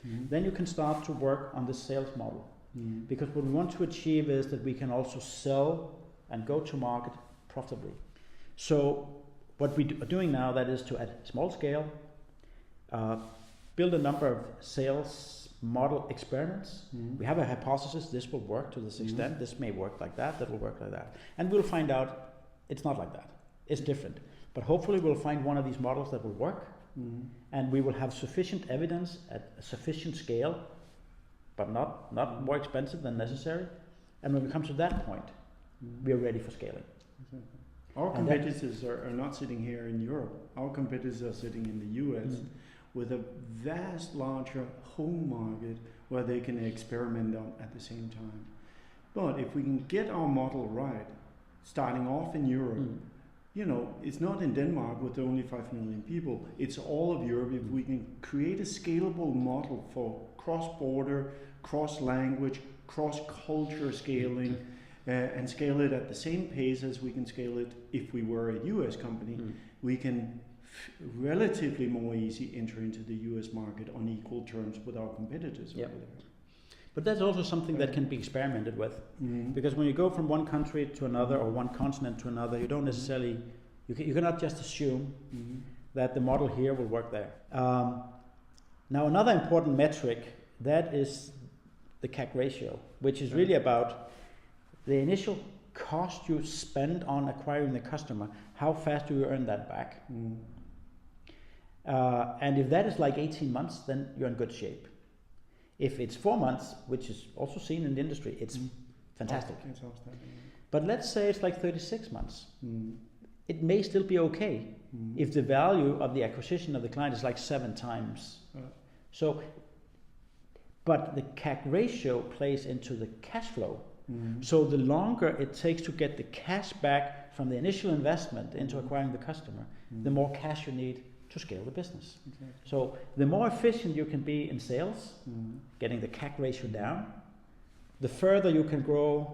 then you can start to work on the sales model. Because what we want to achieve is that we can also sell and go to market profitably. So what we are doing now, that is to at small scale, build a number of sales model experiments. We have a hypothesis, this will work to this extent, this may work like that will work like that. And we'll find out it's not like that, it's different. But hopefully we'll find one of these models that will work, and we will have sufficient evidence at a sufficient scale, but not more expensive than necessary. And when we come to that point, we are ready for scaling. Exactly. Our competitors are not sitting here in Europe. Our competitors are sitting in the US with a vast larger home market where they can experiment on at the same time. But if we can get our model right, starting off in Europe, you know, it's not in Denmark with only 5 million people, it's all of Europe. If we can create a scalable model for cross-border, cross-language, cross-culture scaling, and scale it at the same pace as we can scale it if we were a US company, we can relatively more easy enter into the US market on equal terms with our competitors over there. But that's also something that can be experimented with, because when you go from one country to another or one continent to another, you don't necessarily, you cannot just assume that the model here will work there. Now another important metric, that is the CAC ratio, which is really about the initial cost you spend on acquiring the customer, how fast do you earn that back? And if that is like 18 months, then you're in good shape. If it's 4 months, which is also seen in the industry, it's fantastic. But let's say it's like 36 months. It may still be okay if the value of the acquisition of the client is like 7 times. So, but the CAC ratio plays into the cash flow. So the longer it takes to get the cash back from the initial investment into acquiring the customer, the more cash you need to scale the business. So the more efficient you can be in sales, getting the CAC ratio down, the further you can grow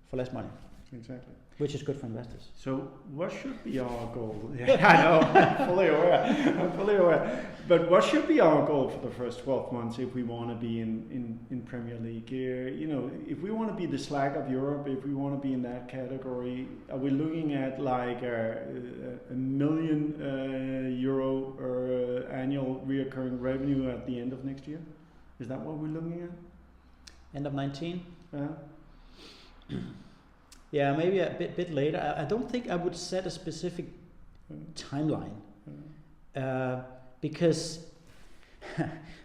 for less money. Exactly. Which is good for investors. So what should be our goal? Yeah, I know, I'm fully aware. But what should be our goal for the first 12 months if we want to be in Premier League? You know, if we want to be the Slack of Europe, if we want to be in that category, are we looking at like a €1 million annual reoccurring revenue at the end of next year? Is that what we're looking at? End of 19? Yeah, maybe a bit later. I don't think I would set a specific timeline, because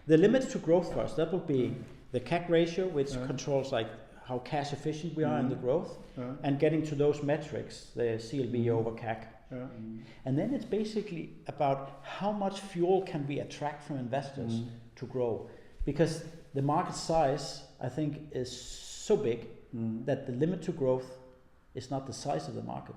the limits to growth for us, that will be the CAC ratio, which controls like how cash efficient we are in the growth, and getting to those metrics, the CLV over CAC. And then it's basically about how much fuel can we attract from investors to grow, because the market size, I think, is so big that the limit to growth is not the size of the market.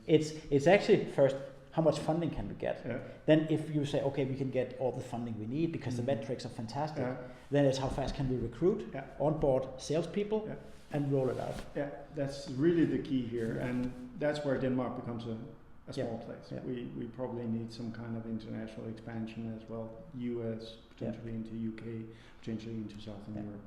It's actually first how much funding can we get. Then if you say, okay, we can get all the funding we need because the metrics are fantastic, then it's how fast can we recruit, onboard salespeople, and roll it out. Yeah, that's really the key here, and that's where Denmark becomes a small place. We probably need some kind of international expansion as well. US, potentially into UK, potentially into Southern Europe.